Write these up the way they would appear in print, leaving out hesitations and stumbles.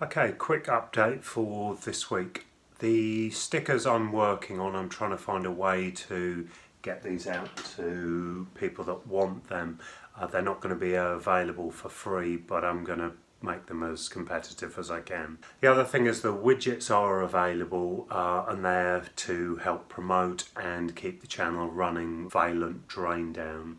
Okay, quick update for this week. The stickers I'm working on, I'm trying to find a way to get these out to people that want them. They're not going to be available for free, but I'm going to make them as competitive as I can. The other thing is the widgets are available and they're to help promote and keep the channel running. Valent drain down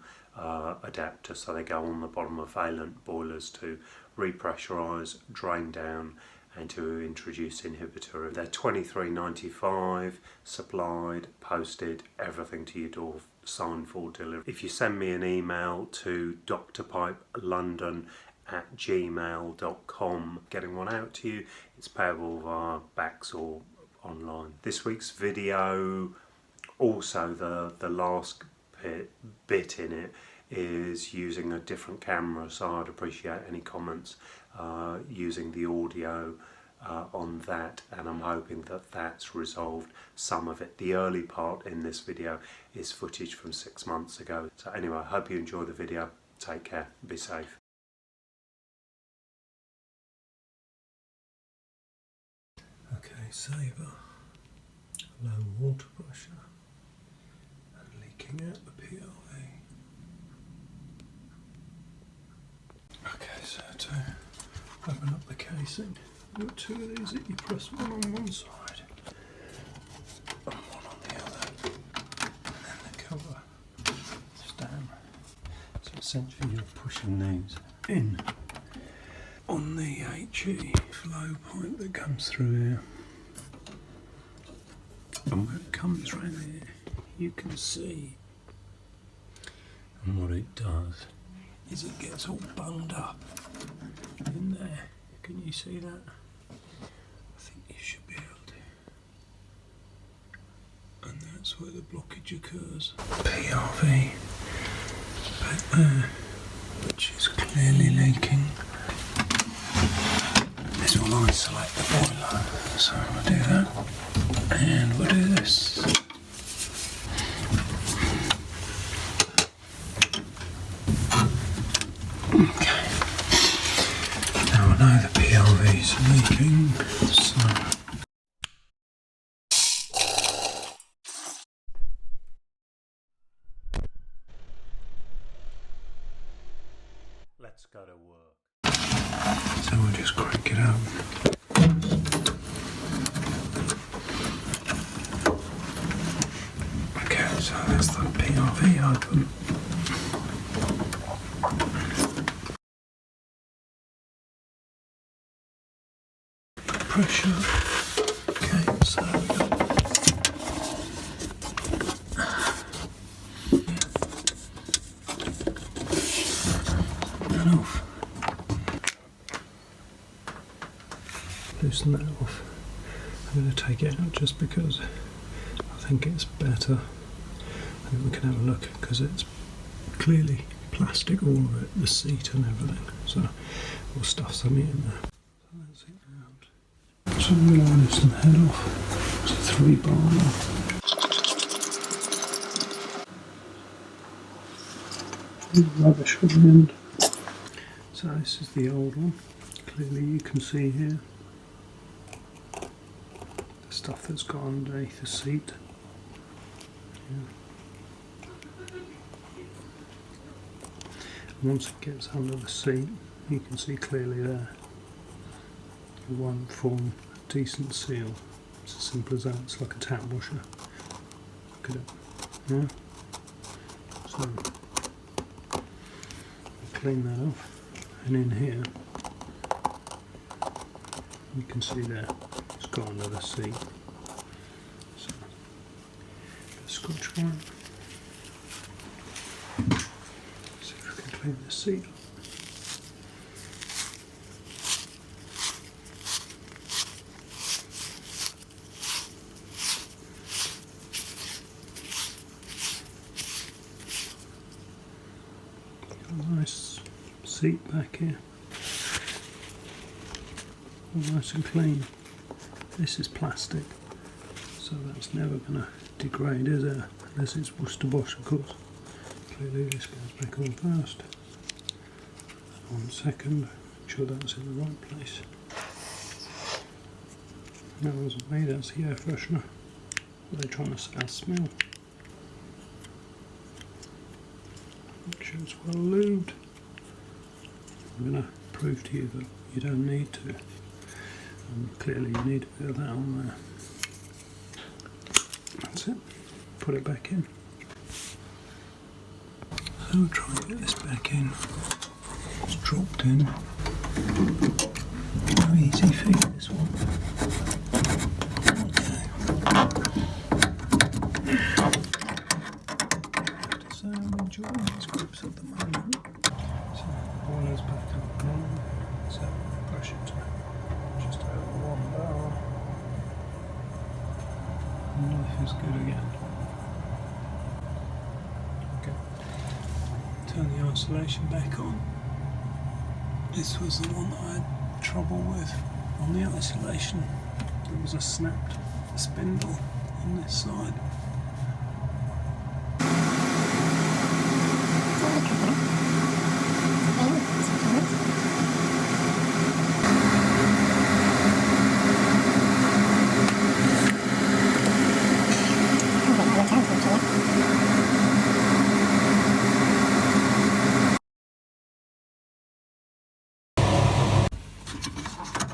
adapter, so they go on the bottom of Valent boilers to repressurize, drain down and to introduce inhibitor. They're $23.95, supplied, posted, everything to your door, signed for delivery. If you send me an email to drpipelondon@gmail.com getting one out to you, it's payable via Bax or online. This week's video, also the last bit in it is using a different camera, so I'd appreciate any comments using the audio on that, and I'm hoping that that's resolved some of it. The early part in this video is footage from 6 months ago. So anyway, I hope you enjoy the video. Take care, be safe. Okay, SABRE, low water pressure and leaking out the PLV. Okay, so to open up the casing, you've got two of these that you press one on one side and one on the other, and then the cover is down. So essentially you're pushing these in on the HE flow point that comes through here, and when it comes round here you can see, and what it does is it gets all bunged up in there. Can you see that? I think you should be able to. And that's where the blockage occurs. PRV back there, which is clearly leaking. This will isolate the boiler. So we'll do that. And we'll do this. Okay, now I know the PLV's leaking, so let's go to work. So we'll just crank it up. Okay, so that's the PLV open. Pressure. Okay, so and off. Loosen that off. I'm going to take it out just because I think it's better. I think we can have a look because it's clearly plastic, all of it, the seat and everything. So we'll stuff some in there. So that's it out. So I'm going to loosen the head off. It's a 3-bar now. Rubbish at the end. So this is the old one. Clearly you can see here the stuff that's got underneath the seat. Yeah. Once it gets under the seat, you can see clearly there. It won't form a decent seal. It's as simple as that. It's like a tap washer. Look at it. Yeah. So we'll clean that off, and in here you can see there it's got under the seat. So a Scotch guard. See if we can clean the seat off. Nice seat back here, all nice and clean. This is plastic, so that's never going to degrade, is it? Unless it's Worcester Bosch, of course. Clearly this goes back on first. 1 second, make sure that's in the right place. That wasn't me, that's the air freshener. What are they trying to say? I smell. Make sure it's well lubed. I'm going to prove to you that you don't need to. Clearly you need a bit of that on there. That's it. Put it back in. So we'll try and get this back in. It's dropped in. No easy feed, this one. Okay. I have to say I'm enjoying these grips at the moment. So the boiler's back up now. So pressure to just over 1 bar. And life is good again. Okay. Turn the isolation back on. This was the one that I had trouble with on the isolation. There was a snapped spindle on this side.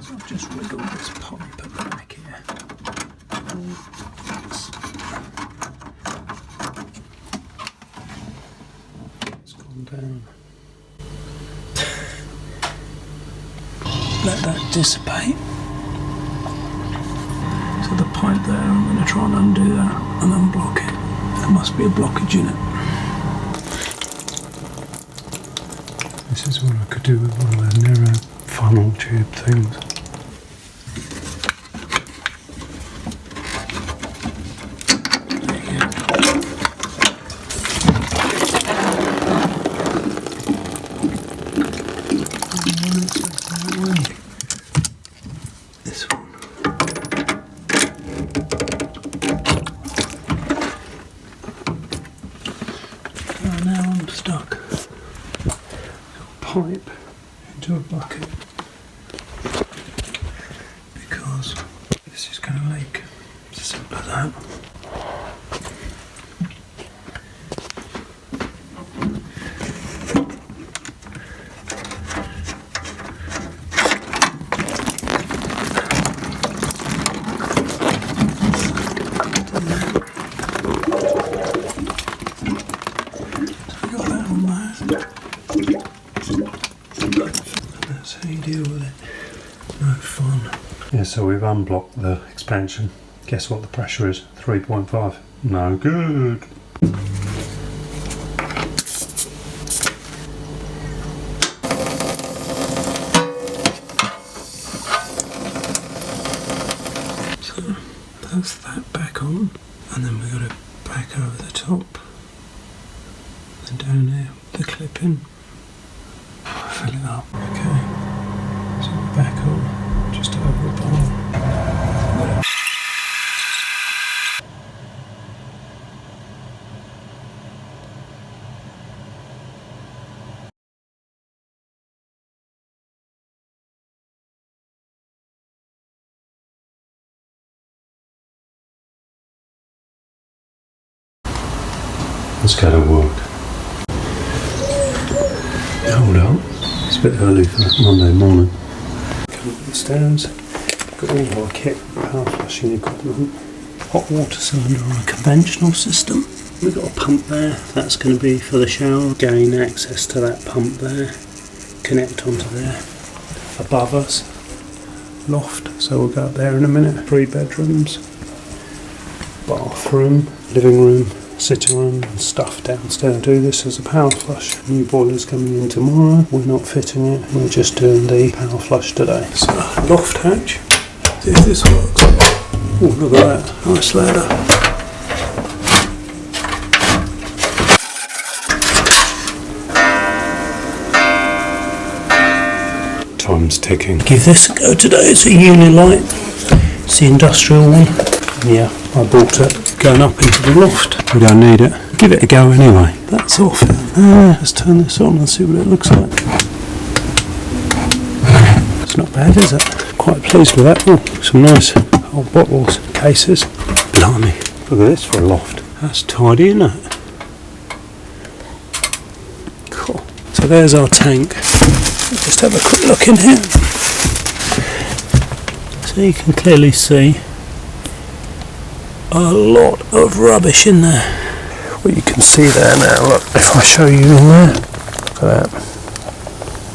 So I've just wiggled this pipe at the back here. It's gone down. Let that dissipate. So the pipe there, I'm going to try and undo that and unblock it. There must be a blockage in it. This is what I could do with one of those narrow funnel tube things. This one. Oh, now I'm stuck. Pipe into a bucket because this is going to leak. It's simple as that. That's how you deal with it. No fun. Yeah, so we've unblocked the expansion. Guess what the pressure is? 3.5. No good. So that's that back on, and then we've got it back over the top. And down here, the clip in. Fill it up. Okay. So we're back on, just over a bar. Let's go to work. Hold up, it's a bit early for Monday morning. Come up the stairs, got all our kit, power flushing equipment, hot water cylinder on a conventional system. We've got a pump there, that's going to be for the shower. Gain access to that pump there, connect onto there. Above us, loft, so we'll go up there in a minute. 3 bedrooms, bathroom, living room, sitting room and stuff downstairs. Do this as a power flush. New boiler's coming in tomorrow. We're not fitting it. We're just doing the power flush today. So loft hatch. See if this works. Oh, look at that. Nice ladder. Time's ticking. Give this a go today. It's a Unilight. It's the industrial one. Yeah, I bought it. Going up into the loft. We don't need it. Give it a go anyway. That's off. Let's turn this on and see what it looks like. It's not bad, is it? Quite pleased with that. Oh, some nice old bottles, cases. Blimey, look at this for a loft. That's tidy, isn't it? Cool. So there's our tank. Let's just have a quick look in here. So you can clearly see a lot of rubbish in there. What you can see there now, look, if I show you in there, look at that.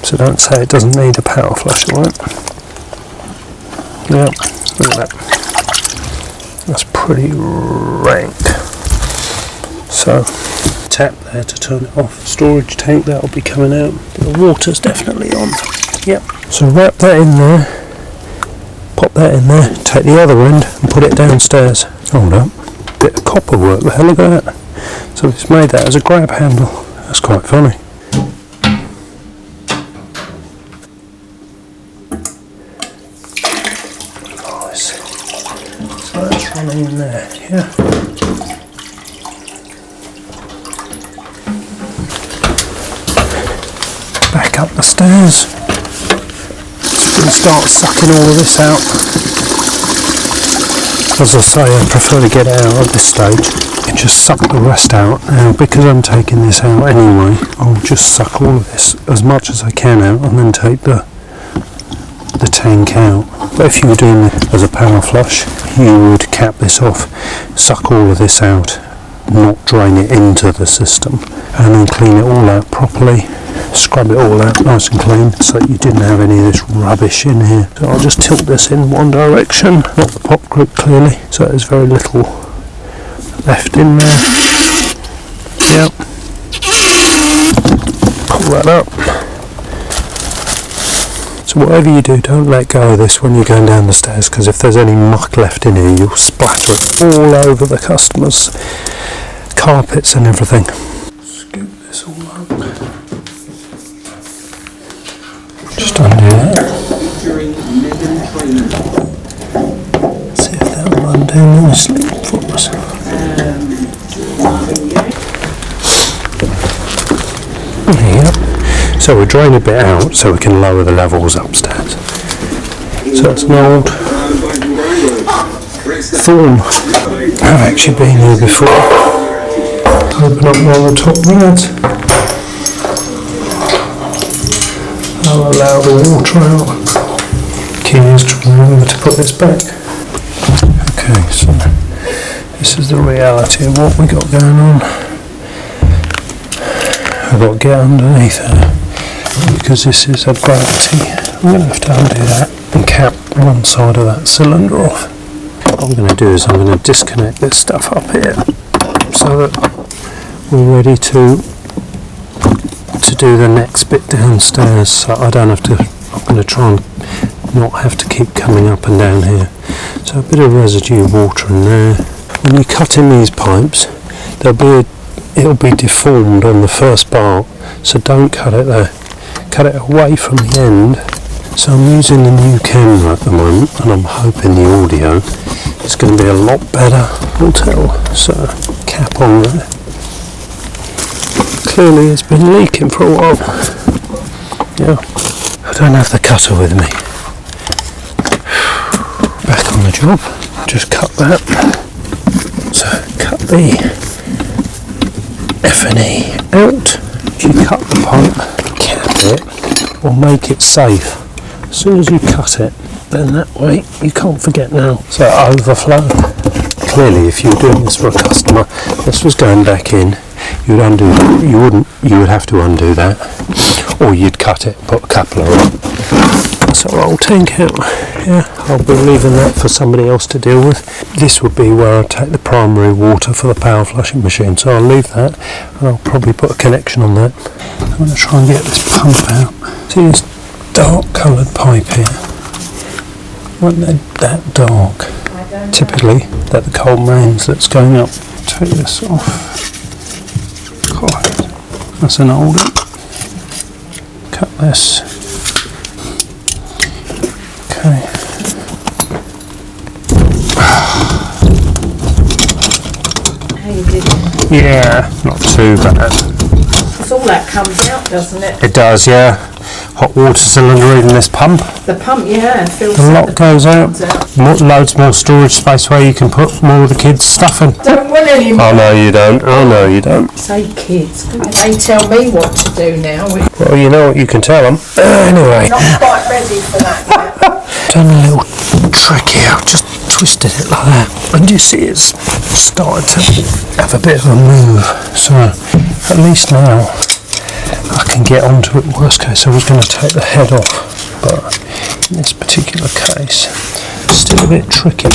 So don't say it doesn't need a power flush, alright? Yeah, look at that. That's pretty rank. So, tap there to turn it off. Storage tank, that'll be coming out. The water's definitely on. Yep. So wrap that in there, pop that in there, take the other end and put it downstairs. Hold up. Bit of copper work there, look at that. So it's made that as a grab handle. That's quite funny. Nice. So that's running in there, yeah. Back up the stairs. Just going to start sucking all of this out. As I say, I prefer to get it out at this stage and just suck the rest out. Now, because I'm taking this out anyway, I'll just suck all of this as much as I can out and then take the tank out. But if you were doing it as a power flush, you would cap this off, suck all of this out, not drain it into the system, and then clean it all out properly. Scrub it all out nice and clean so that you didn't have any of this rubbish in here. So I'll just tilt this in one direction, not the pop grip clearly, so there's very little left in there. Yep. Pull that up. So whatever you do, don't let go of this when you're going down the stairs, because if there's any muck left in here, you'll splatter it all over the customers' carpets and everything. Scoop this all up. Just undo that. See if that will undo nicely for us. Yep. So we'll drain a bit out so we can lower the levels upstairs. So it's an old thorn. I've actually been here before. Open up one of the top rads. I'll allow the water out. Key is to remember to put this back. Okay, so this is the reality of what we got going on. I've got to get underneath there because this is a gravity. I'm going to have to undo that and cap one side of that cylinder off. What I'm going to do is I'm going to disconnect this stuff up here so that we're ready to do the next bit downstairs, so I don't have to. I'm going to try and not have to keep coming up and down here. So a bit of residue water in there. When you cut in these pipes, it'll be deformed on the first bar, so don't cut it there. Cut it away from the end. So I'm using the new camera at the moment, and I'm hoping the audio is going to be a lot better. We'll tell. So cap on there. Clearly it's been leaking for a while. Yeah, I don't have the cutter with me. Back on the job, just cut that. So cut the F&E out. If you cut the pipe, cap it, or make it safe. As soon as you cut it, then that way you can't forget now. So overflow. Clearly if you were doing this for a customer, this was going back in, you'd undo that. You would have to undo that, or you'd cut it, put a coupler on. So I'll tank out. Yeah, I'll be leaving that for somebody else to deal with. This would be where I take the primary water for the power flushing machine, so I'll leave that and I'll probably put a connection on that. I'm going to try and get this pump out. See this dark coloured pipe here? When they're that dark, typically they're the coal mains that's going up. Take this off. God, that's an old one. Cut this. Okay. How you did it? Yeah, not too bad. Because all that comes out, doesn't it? It does, yeah. hot water cylinder, even this pump. The pump, yeah, fills The lock goes out. Loads more storage space where you can put more of the kids' stuff in. Don't want any more. Oh no you don't, oh no you don't. Say kids, they tell me what to do now. We're Well, you know what you can tell them. Anyway, not quite ready for that yet. done a little trick here, I've just twisted it like that. And you see it's started to have a bit of a move. So at least now I can get onto it. Worst case I was going to take the head off, but in this particular case it's still a bit tricky.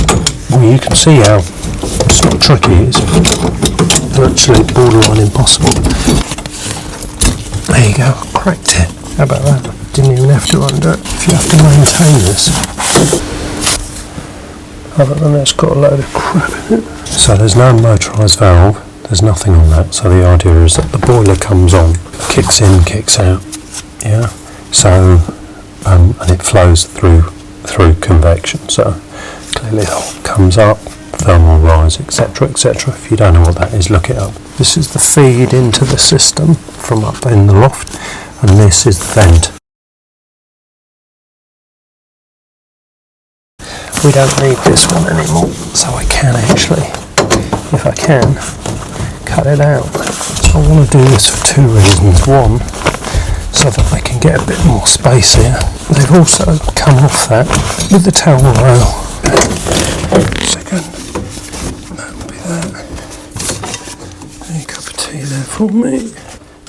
Well, you can see how it's not tricky, it's virtually borderline impossible. There you go, cracked it. How about that? Didn't even have to undo it. If you have to maintain this, other than it's got a load of crap in it. So there's no motorised valve, there's nothing on that, so the idea is that the boiler comes on, kicks in, kicks out, yeah, so and it flows through convection, so clearly hot comes up, thermal rise, etc, etc. If you don't know what that is, look it up. This is the feed into the system from up in the loft, and this is the vent. We don't need this one anymore, so I can actually, if I can, cut it out. I want to do this for two reasons. One, so that I can get a bit more space here. They've also come off that with the towel rail. Second, that'll be that. A cup of tea there for me.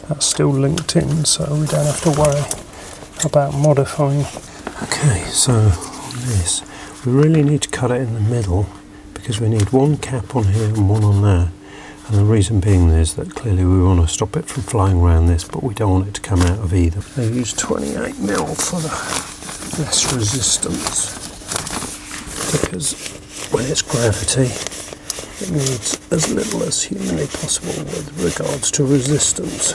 That's still linked in, so we don't have to worry about modifying. Okay, so on this, we really need to cut it in the middle because we need one cap on here and one on there. And the reason being is that clearly we want to stop it from flying around this, but we don't want it to come out of either. They use 28mm for the less resistance, because when it's gravity it needs as little as humanly possible with regards to resistance.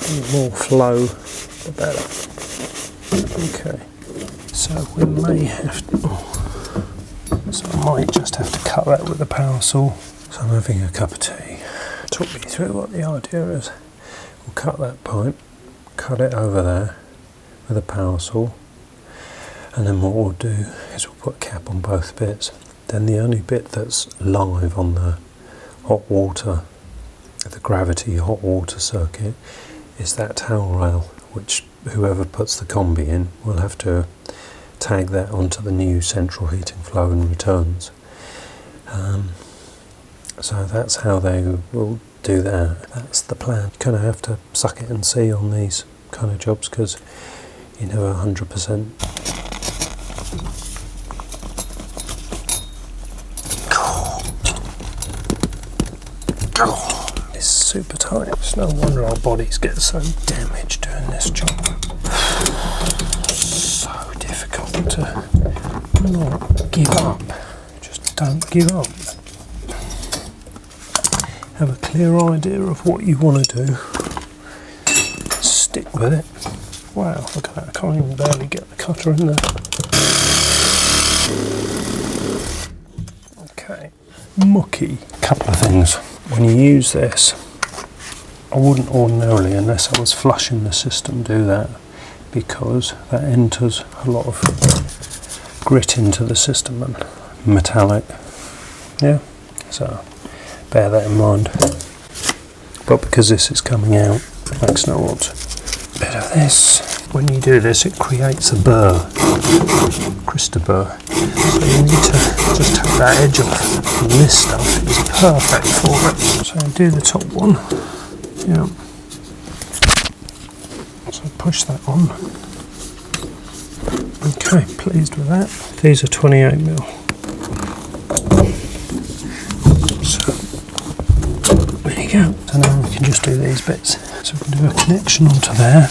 The more flow the better. Okay, so we may have to, so I might just have to cut that with a power saw. So I'm having a cup of tea. Talk me through what the idea is. We'll cut that pipe, cut it over there with a power saw, and then what we'll do is we'll put a cap on both bits. Then the only bit that's live on the hot water, the gravity hot water circuit, is that towel rail, which whoever puts the combi in will have to tag that onto the new central heating flow and returns. So that's how they will do that. That's the plan. You kind of have to suck it and see on these kind of jobs because you're never 100%. It's super tight. It's no wonder our bodies get so damaged doing this job. So difficult to not give up. Just don't give up. Have a clear idea of what you want to do. Stick with it. Wow, look at that. I can't even barely get the cutter in there. Okay. Mucky. Couple of things. When you use this, I wouldn't ordinarily, unless I was flushing the system, do that, because that enters a lot of grit into the system and metallic. Yeah? So bear that in mind. But because this is coming out, it makes no odds. Bit of this. When you do this, it creates a burr, crystal burr. So you need to just take that edge off. And this stuff is perfect for it. So do the top one. Yeah. So push that on. Okay, pleased with that. These are 28mm. There you go. So now we can just do these bits. So we can do a connection onto there,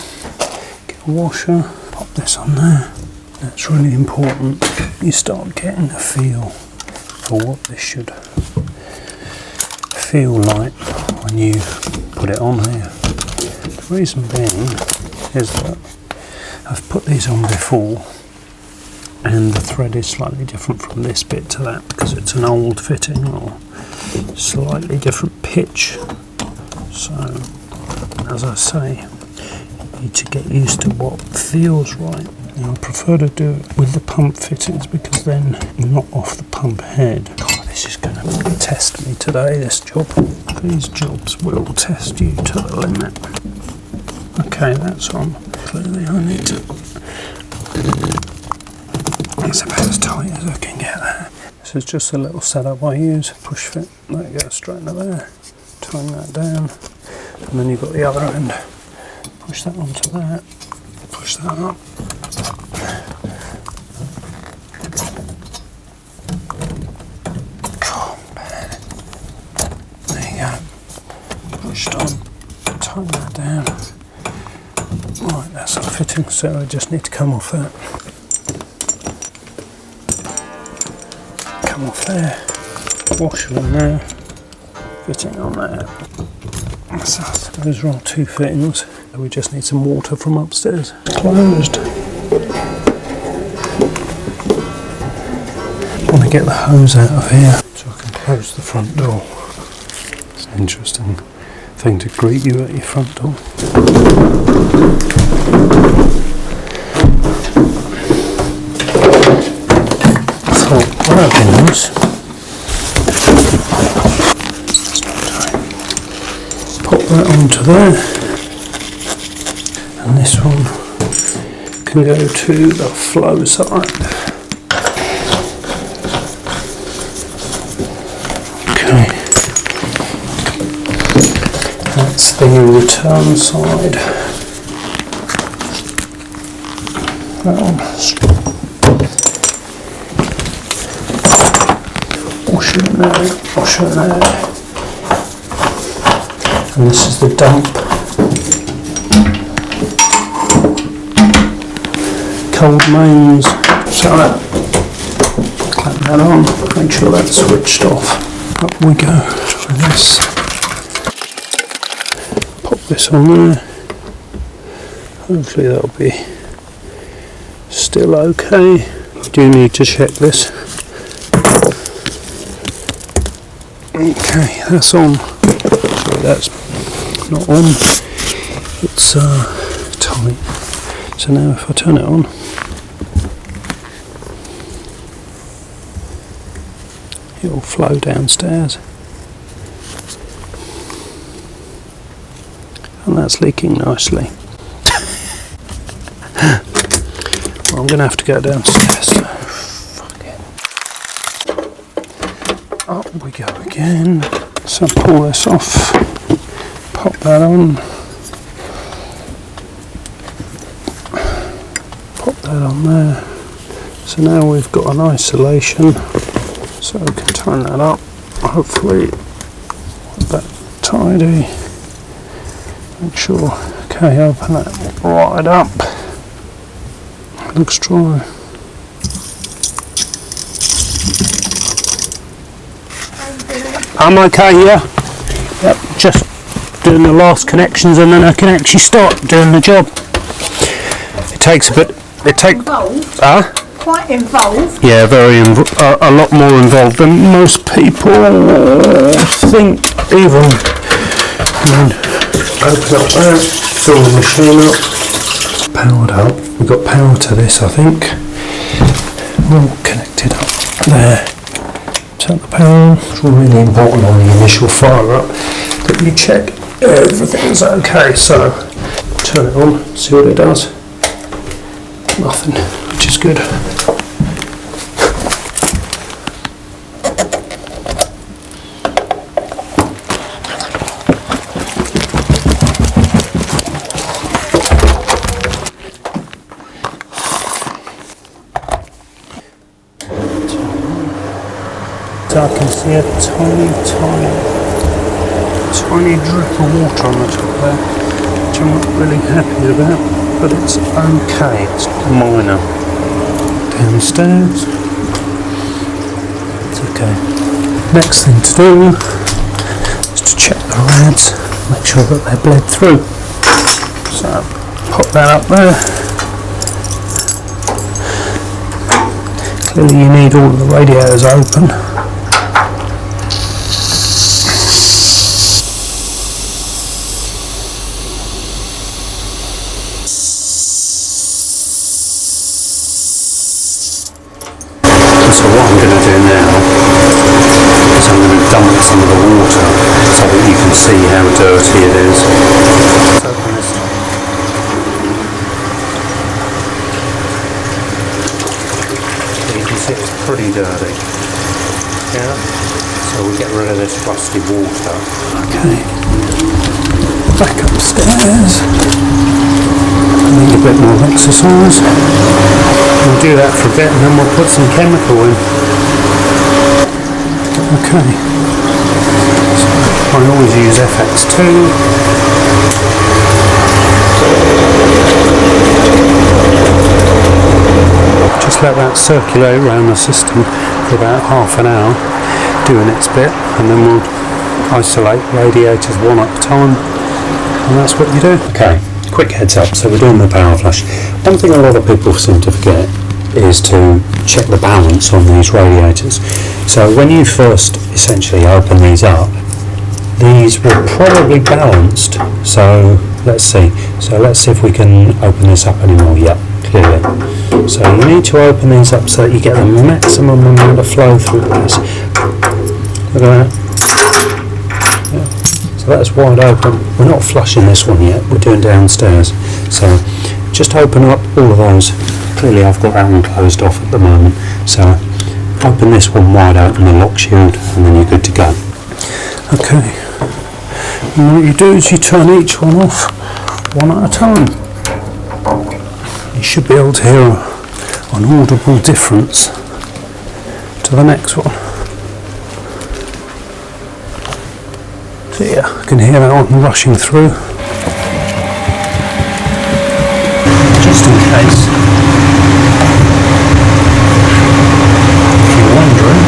get a washer, pop this on there. That's really important. You start getting a feel for what this should feel like when you put it on here. The reason being is that I've put these on before and the thread is slightly different from this bit to that because it's an old fitting or slightly different pitch. So as I say, need to get used to what feels right. Now, I prefer to do it with the pump fittings because then you're not off the pump head. God, this is going to test me today, this job. These jobs will test you to the limit. Okay, that's on. Clearly I need to... That's about as tight as I can get there. This is just a little setup I use. Push fit, that goes straight into there. Tighten that down. And then you've got the other end. Push that onto that. Push that up. There you go. Pushed on. Tighten that down. Right, that's our fitting, so I just need to come off that. Come off there. Washer on there. Fitting on there. So those are our two fittings. We just need some water from upstairs. Closed. I want to get the hose out of here so I can close the front door. It's an interesting thing to greet you at your front door. I thought, well, that'd be nice. Pop that onto there. And this one can go to the flow side. Okay, that's the return side. That one. Wash it in there, wash it in there. And this is the dump. Cold mains, so that, clamp that on, make sure that's switched off. Up we go with this. Pop this on there. Hopefully that'll be still okay. Do need to check this. Okay, that's on. Sorry, that's not on. It's tight. So now if I turn it on, it'll flow downstairs. And that's leaking nicely. Well, I'm going to have to go downstairs. So fuck it. Up we go again. So pull this off, pop that on. Pop that on there. So now we've got an isolation, so we can tighten that up. Hopefully that tidy. Make sure. Okay, open that right up. Looks dry. I'm okay here. Yep, just doing the last connections and then I can actually start doing the job. It takes a bit. It takes. Involved? Quite involved? Yeah, very a lot more involved than most people think. Even. Open up there, fill the machine up. Powered up. We've got power to this, I think. All connected up there. Turn the power on. It's really important on the initial fire up that you check everything's okay. So turn it on, see what it does. Nothing, which is good. So I can see a tiny drip of water on the top there, which I'm not really happy about, but it's okay, it's minor. Downstairs, it's okay. Next thing to do is to check the rads, make sure that they're bled through. So pop that up there. Clearly you need all of the radiators open. dump some of the water so that you can see how dirty it is. Let's open this up. So you can see it's pretty dirty. Yeah? So we get rid of this rusty water. Okay. Back upstairs. I need a bit more exercise. We'll do that for a bit and then we'll put some chemical in. Okay. So I always use FX2. Just let that circulate around the system for about half an hour, doing its bit, and then we'll isolate radiators one at a time, and that's what you do. Okay, quick heads up, so we're doing the power flush. One thing a lot of people seem to forget is to check the balance on these radiators. So when you first essentially open these up, these were probably balanced. So let's see if we can open this up anymore. Yep, clearly. So you need to open these up so that you get the maximum amount of flow through this. Look at that. Yeah. So that's wide open. We're not flushing this one yet, we're doing downstairs. So just open up all of those. Clearly I've got that one closed off at the moment. So open this one wide open, the lock shield, and then you're good to go. Okay. And what you do is you turn each one off one at a time. You should be able to hear an audible difference to the next one. So yeah, I can hear that one rushing through. Just in case, if you're wondering,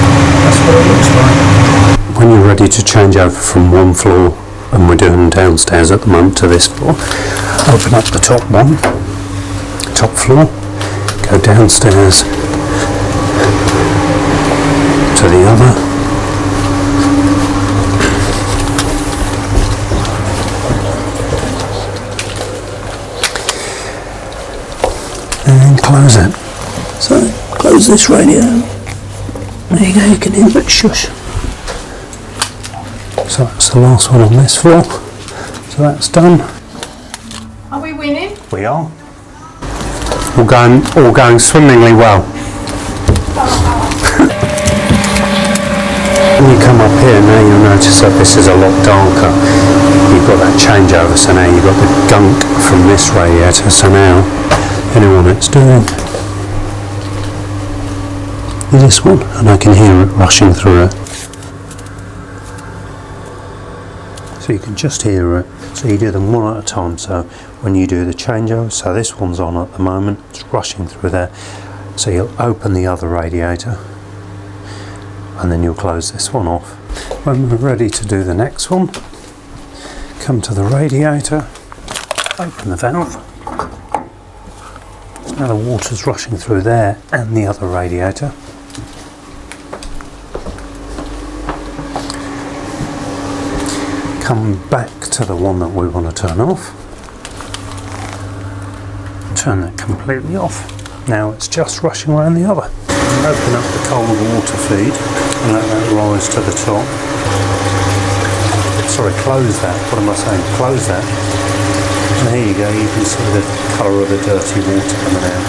that's what it looks like. When you're ready to change over from one floor, and we're doing downstairs at the moment, to this floor, open up the top one, top floor, go downstairs to the other, and close it. So close this radio. There you go, you can hear it shush. So that's the last one on this floor. So that's done. Are we winning? We are. All going swimmingly well. When you come up here now, you'll notice that this is a lot darker. You've got that changeover, so now you've got the gunk from this radiator. So now, anyone it's doing is this one, and I can hear it rushing through it. So you can just hear it. So you do them one at a time. So when you do the changeover, so this one's on at the moment, it's rushing through there. So you'll open the other radiator and then you'll close this one off. When we're ready to do the next one, come to the radiator, open the valve. Now the water's rushing through there and the other radiator. Come back to the one that we want to turn off. Turn that completely off. Now it's just rushing around the other. Open up the cold water feed and let that rise to the top. Sorry, close that. What am I saying? Close that. And here you go, you can see the colour of the dirty water coming out.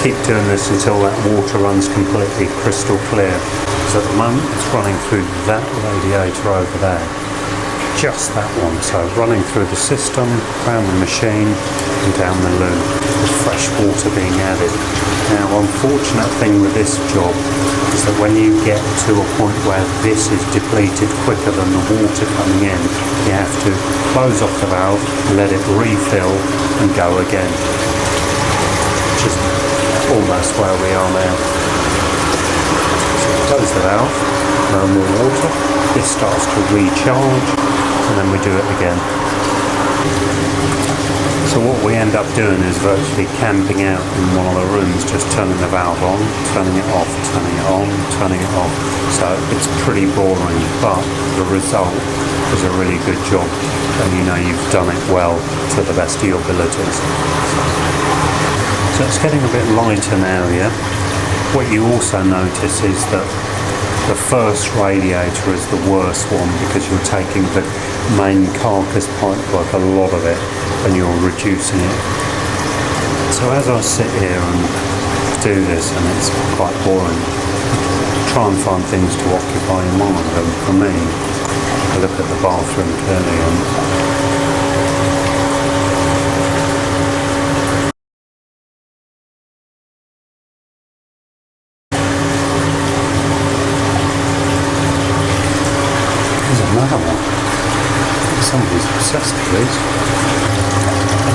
Keep doing this until that water runs completely crystal clear. Because at the moment it's running through that radiator over there. Just that one. So running through the system, around the machine and down the loo, with fresh water being added. Now, unfortunate thing with this job is that when you get to a point where this is depleted quicker than the water coming in, you have to close off the valve, let it refill and go again. Which is almost where we are now. So close the valve, no more water, this starts to recharge and then we do it again. So what we end up doing is virtually camping out in one of the rooms, just turning the valve on, turning it off, turning it on, turning it off. So it's pretty boring, but the result is a really good job, and you know you've done it well to the best of your abilities. So it's getting a bit lighter now, yeah? What you also notice is that the first radiator is the worst one because you're taking the main carcass pipework, a lot of it, and you're reducing it. So as I sit here and do this, and it's quite boring, try and find things to occupy your mind. And for me, I look at the bathroom clearly and somebody's obsessed with these.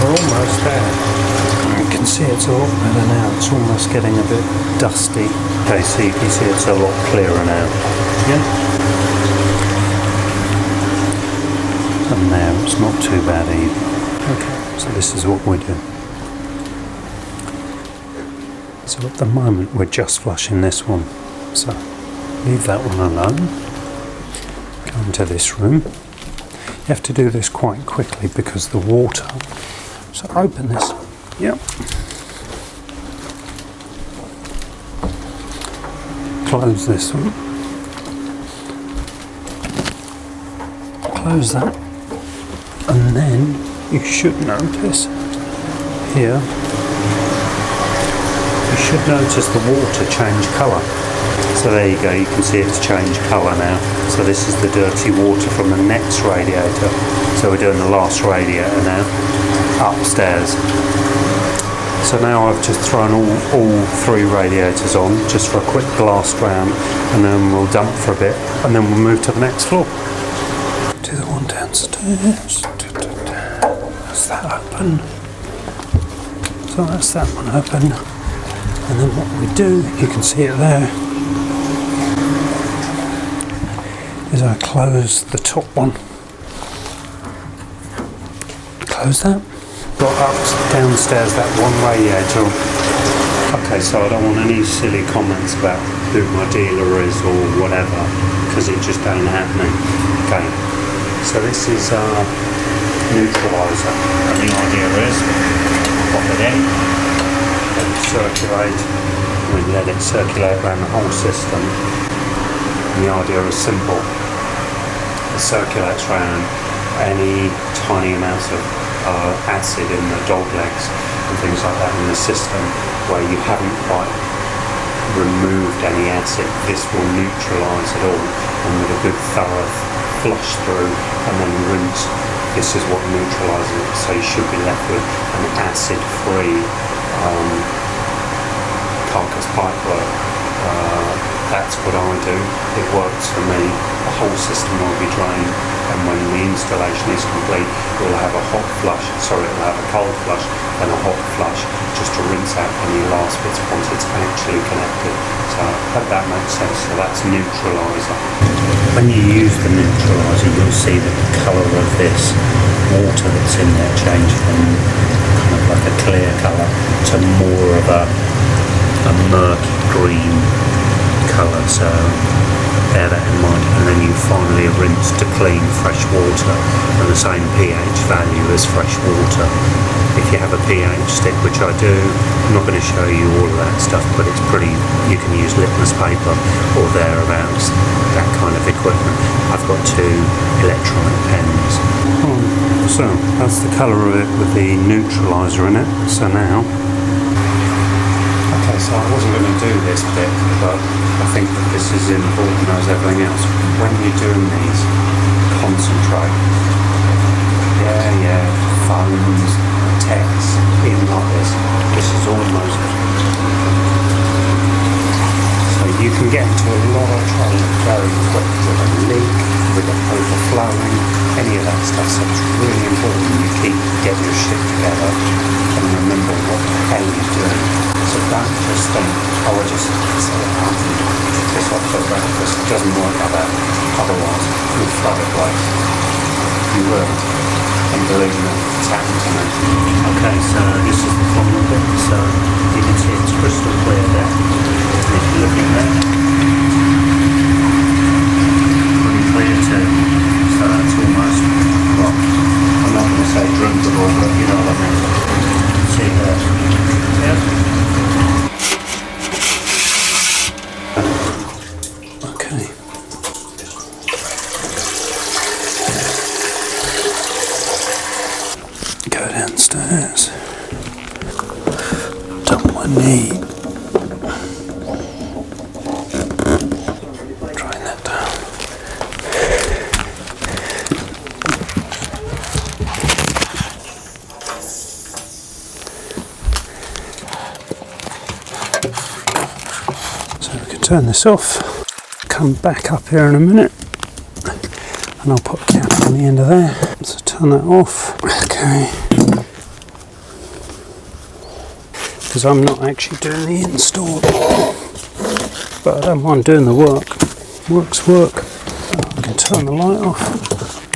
We're almost there. You can see it's a lot better now. It's almost getting a bit dusty. Okay, so you can see it's a lot clearer now. Yeah. And now it's not too bad either. Okay, so this is what we do. So at the moment we're just flushing this one. So leave that one alone. Go into this room. You have to do this quite quickly because the water. So open this. Yep. Close this one. Close that. And then you should notice here, you should notice the water change colour. So there you go, you can see it's changed colour now. So this is the dirty water from the next radiator. So we're doing the last radiator now, upstairs. So now I've just thrown all three radiators on, just for a quick blast round, and then we'll dump for a bit, and then we'll move to the next floor. Do the one downstairs. That's that open. So that's that one open. And then what we do, you can see it there, is I close the top one. Close that. Got up downstairs that one radiator. Okay, so I don't want any silly comments about who my dealer is or whatever, because it just ain't happening. Okay, so this is our neutralizer, and the idea is pop it in, let it circulate, we let it circulate around the whole system. And the idea is simple. It circulates around any tiny amounts of acid in the dog legs and things like that in the system where you haven't quite removed any acid. This will neutralise it all, and with a good thorough flush through and then rinse, this is what neutralises it. So you should be left with an acid-free carcass pipework. That's what I do. It works for me. The whole system will be drained, and when the installation is complete, we'll have a hot flush. Sorry, it'll have a cold flush and a hot flush, just to rinse out any last bits once it's actually connected. So I hope that makes sense. So that's neutraliser. When you use the neutraliser, you'll see that the colour of this water that's in there change from kind of like a clear colour to more of a murky green colour, so bear that in mind. And then you finally rinse to clean fresh water and the same pH value as fresh water. If you have a pH stick, which I do, I'm not going to show you all of that stuff, but it's pretty, you can use litmus paper or thereabouts, that kind of equipment. I've got two electronic pens. So that's the colour of it with the neutraliser in it. So now, okay, so I wasn't going to do this bit, but I think that this is important as everything else. When you're doing these, concentrate. Yeah, phones, texts, even like this. This is almost... So you can get into a lot of trouble very quick with a leak, with it overflowing, any of that stuff. So it's really important you get your shit together and remember what the hell you're doing. So don't just think, oh, I just set it up and this off the back, because it doesn't work like that. Otherwise, you'll flood a place. You will. And believe me, it's happened to me. Okay, so this is the final bit. So you can see it's crystal clear there. And if you look in there, pretty clear too. So that's almost, well, I'm not going to say drinkable, but you know what I mean. See there. Yeah. Go downstairs. Done my knee. Drain that down. So we can turn this off. Come back up here in a minute. And I'll put a cap on the end of there. So turn that off. Okay. Because I'm not actually doing the install. But I don't mind doing the work. Work's work. I can turn the light off.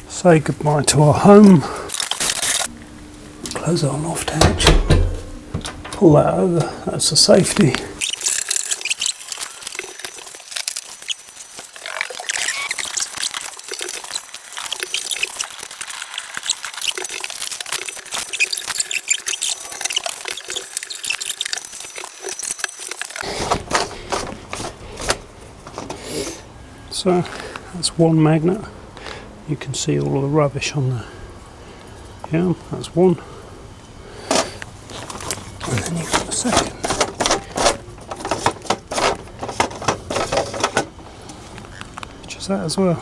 Say goodbye to our home. Close our loft hatch. Pull that over. That's the safety. So that's one magnet. You can see all of the rubbish on there. Yeah, that's one. And then you've got the second. Which is that as well.